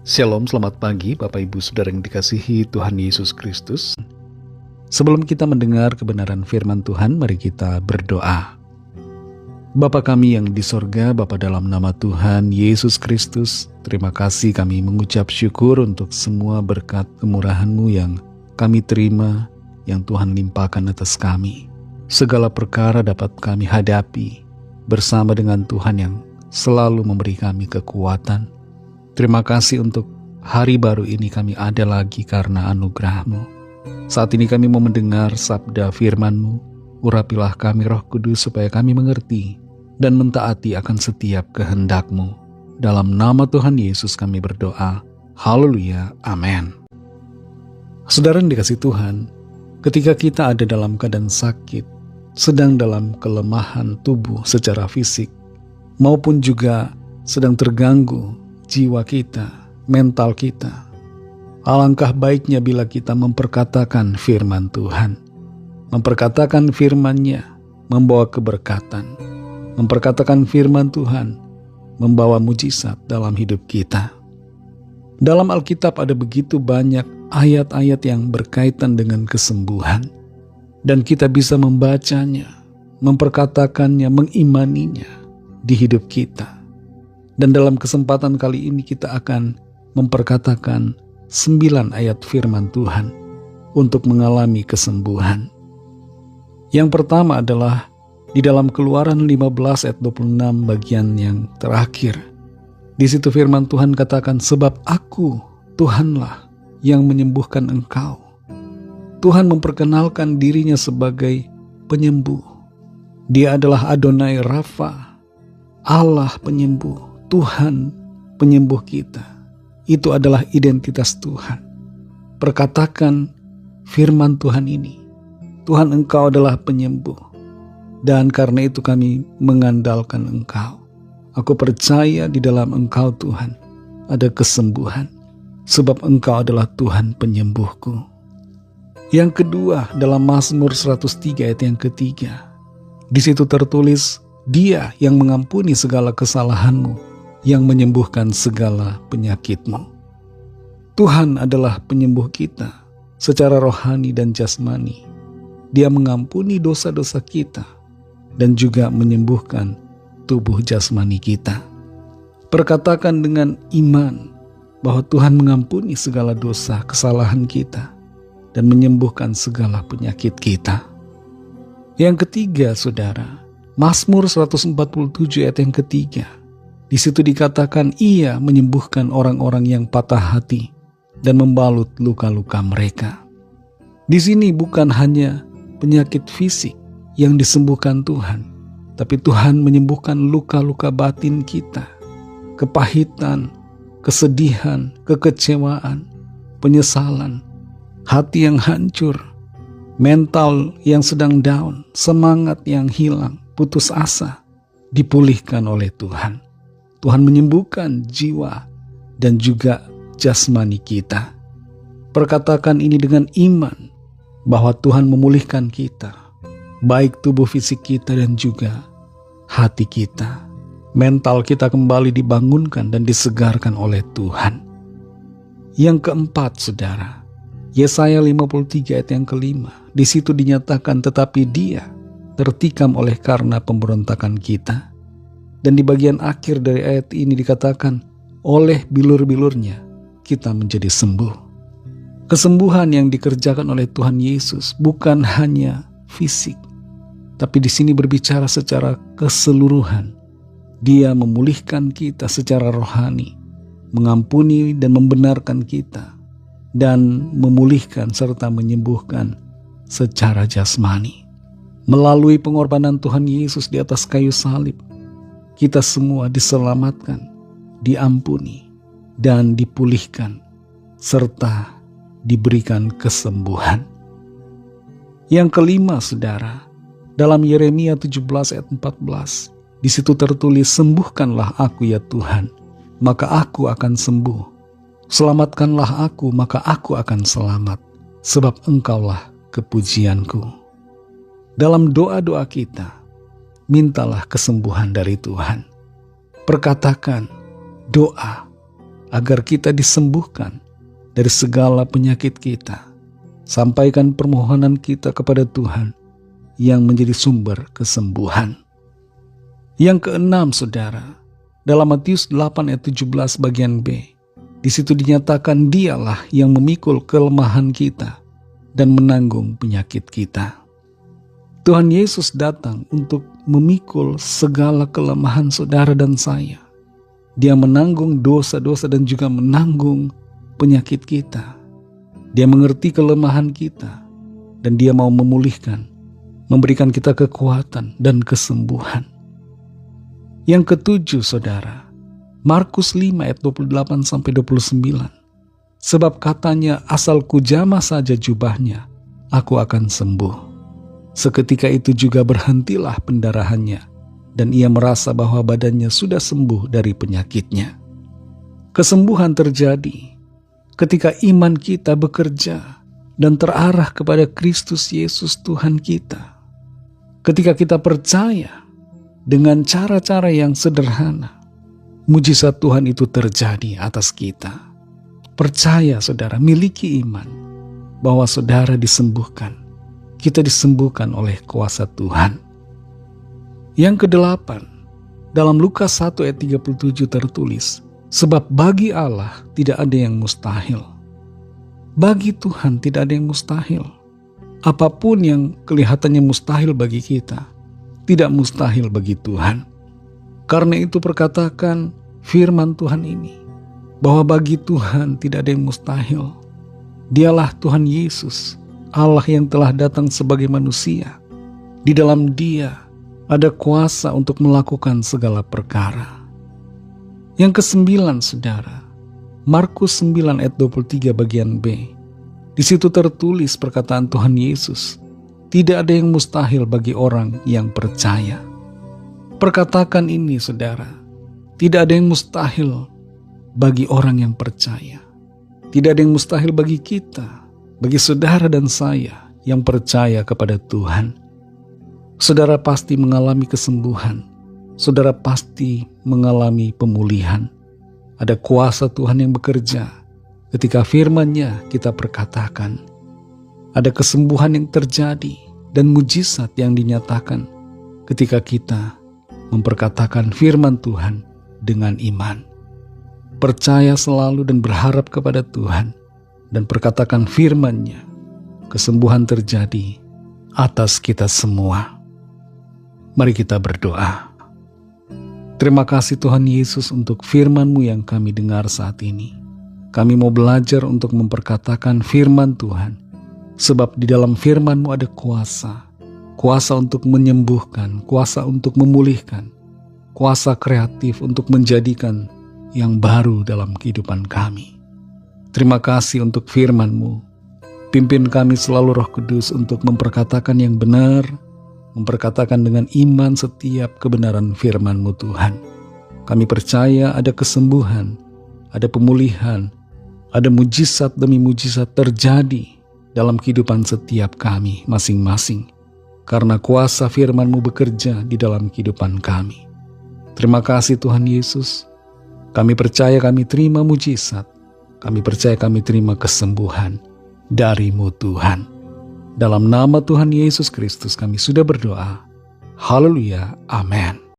Shalom, selamat pagi Bapak Ibu Saudara yang dikasihi Tuhan Yesus Kristus. Sebelum kita mendengar kebenaran firman Tuhan, mari kita berdoa. Bapa kami yang di sorga, Bapa dalam nama Tuhan Yesus Kristus, terima kasih kami mengucap syukur untuk semua berkat kemurahan-Mu yang kami terima, yang Tuhan limpahkan atas kami. Segala perkara dapat kami hadapi bersama dengan Tuhan yang selalu memberi kami kekuatan. Terima kasih untuk hari baru ini kami ada lagi karena anugerah-Mu. Saat ini kami mau mendengar sabda firman-Mu. Urapilah kami Roh Kudus supaya kami mengerti dan mentaati akan setiap kehendak-Mu. Dalam nama Tuhan Yesus kami berdoa. Haleluya. Amin. Saudara yang dikasihi Tuhan, ketika kita ada dalam keadaan sakit, sedang dalam kelemahan tubuh secara fisik, maupun juga sedang terganggu jiwa kita, mental kita, alangkah baiknya bila kita memperkatakan firman Tuhan. Memperkatakan firman-Nya membawa keberkatan. Memperkatakan firman Tuhan membawa mujizat dalam hidup kita. Dalam Alkitab ada begitu banyak ayat-ayat yang berkaitan dengan kesembuhan, dan kita bisa membacanya, memperkatakannya, mengimaninya di hidup kita. Dan dalam kesempatan kali ini kita akan memperkatakan 9 ayat firman Tuhan untuk mengalami kesembuhan. Yang pertama adalah di dalam Keluaran 15 ayat 26 bagian yang terakhir. Di situ firman Tuhan katakan, sebab aku, Tuhanlah yang menyembuhkan engkau. Tuhan memperkenalkan dirinya sebagai penyembuh. Dia adalah Adonai Rafa, Allah penyembuh. Tuhan penyembuh kita. Itu adalah identitas Tuhan. Perkatakan firman Tuhan ini. Tuhan, Engkau adalah penyembuh. Dan karena itu kami mengandalkan Engkau. Aku percaya di dalam Engkau Tuhan ada kesembuhan. Sebab Engkau adalah Tuhan penyembuhku. Yang kedua dalam Mazmur 103 ayat yang ketiga. Di situ tertulis, Dia yang mengampuni segala kesalahanmu, yang menyembuhkan segala penyakitmu. Tuhan adalah penyembuh kita secara rohani dan jasmani. Dia mengampuni dosa-dosa kita dan juga menyembuhkan tubuh jasmani kita. Perkatakan dengan iman bahwa Tuhan mengampuni segala dosa kesalahan kita dan menyembuhkan segala penyakit kita. Yang ketiga, saudara, Mazmur 147 ayat yang ketiga. Di situ dikatakan Ia menyembuhkan orang-orang yang patah hati dan membalut luka-luka mereka. Di sini bukan hanya penyakit fisik yang disembuhkan Tuhan, tapi Tuhan menyembuhkan luka-luka batin kita, kepahitan, kesedihan, kekecewaan, penyesalan, hati yang hancur, mental yang sedang down, semangat yang hilang, putus asa, dipulihkan oleh Tuhan. Tuhan menyembuhkan jiwa dan juga jasmani kita. Perkatakan ini dengan iman bahwa Tuhan memulihkan kita, baik tubuh fisik kita dan juga hati kita. Mental kita kembali dibangunkan dan disegarkan oleh Tuhan. Yang keempat, saudara, Yesaya 53 ayat yang kelima. Di situ dinyatakan, tetapi Dia tertikam oleh karena pemberontakan kita. Dan di bagian akhir dari ayat ini dikatakan, oleh bilur-bilurnya kita menjadi sembuh. Kesembuhan yang dikerjakan oleh Tuhan Yesus bukan hanya fisik, tapi di sini berbicara secara keseluruhan. Dia memulihkan kita secara rohani, mengampuni dan membenarkan kita, dan memulihkan serta menyembuhkan secara jasmani. Melalui pengorbanan Tuhan Yesus di atas kayu salib, kita semua diselamatkan, diampuni, dan dipulihkan, serta diberikan kesembuhan. Yang kelima, saudara, dalam Yeremia 17 ayat 14, di situ tertulis, sembuhkanlah aku ya Tuhan, maka aku akan sembuh. Selamatkanlah aku, maka aku akan selamat, sebab Engkaulah kepujianku. Dalam doa-doa kita, mintalah kesembuhan dari Tuhan. Perkatakan, doa agar kita disembuhkan dari segala penyakit kita. Sampaikan permohonan kita kepada Tuhan yang menjadi sumber kesembuhan. Yang keenam, saudara, dalam Matius 8 ayat 17 bagian B, di situ dinyatakan Dialah yang memikul kelemahan kita dan menanggung penyakit kita. Tuhan Yesus datang untuk memikul segala kelemahan saudara dan saya. Dia menanggung dosa-dosa dan juga menanggung penyakit kita. Dia mengerti kelemahan kita dan Dia mau memulihkan, memberikan kita kekuatan dan kesembuhan. Yang ketujuh, saudara, Markus 5 ayat 28-29. Sebab katanya, asal kujamah saja jubahnya, aku akan sembuh. Seketika itu juga berhentilah pendarahannya, dan ia merasa bahwa badannya sudah sembuh dari penyakitnya. Kesembuhan terjadi ketika iman kita bekerja dan terarah kepada Kristus Yesus Tuhan kita. Ketika kita percaya dengan cara-cara yang sederhana, mujizat Tuhan itu terjadi atas kita. Percaya, saudara, miliki iman bahwa saudara disembuhkan. Kita disembuhkan oleh kuasa Tuhan. Yang kedelapan, dalam Lukas 1 ayat 37 tertulis, sebab bagi Allah tidak ada yang mustahil. Bagi Tuhan tidak ada yang mustahil. Apapun yang kelihatannya mustahil bagi kita, tidak mustahil bagi Tuhan. Karena itu perkatakan firman Tuhan ini, bahwa bagi Tuhan tidak ada yang mustahil. Dialah Tuhan Yesus, Allah yang telah datang sebagai manusia. Di dalam Dia ada kuasa untuk melakukan segala perkara. Yang kesembilan, saudara, Markus 9 ayat 23 bagian B. Di situ tertulis perkataan Tuhan Yesus, tidak ada yang mustahil bagi orang yang percaya. Perkatakan ini, saudara, tidak ada yang mustahil bagi orang yang percaya. Tidak ada yang mustahil bagi kita, bagi saudara dan saya yang percaya kepada Tuhan. Saudara pasti mengalami kesembuhan. Saudara pasti mengalami pemulihan. Ada kuasa Tuhan yang bekerja ketika firman-Nya kita perkatakan. Ada kesembuhan yang terjadi dan mujizat yang dinyatakan ketika kita memperkatakan firman Tuhan dengan iman. Percaya selalu dan berharap kepada Tuhan dan perkatakan firman-Nya. Kesembuhan terjadi atas kita semua. Mari kita berdoa. Terima kasih Tuhan Yesus untuk firman-Mu yang kami dengar saat ini. Kami mau belajar untuk memperkatakan firman Tuhan. Sebab di dalam firman-Mu ada kuasa. Kuasa untuk menyembuhkan, kuasa untuk memulihkan, kuasa kreatif untuk menjadikan yang baru dalam kehidupan kami. Terima kasih untuk firman-Mu. Pimpin kami selalu Roh Kudus untuk memperkatakan yang benar, memperkatakan dengan iman setiap kebenaran firman-Mu Tuhan. Kami percaya ada kesembuhan, ada pemulihan, ada mujizat demi mujizat terjadi dalam kehidupan setiap kami masing-masing. Karena kuasa firman-Mu bekerja di dalam kehidupan kami. Terima kasih Tuhan Yesus. Kami percaya kami terima mujizat. Kami percaya kami terima kesembuhan dari-Mu Tuhan. Dalam nama Tuhan Yesus Kristus kami sudah berdoa. Haleluya. Amin.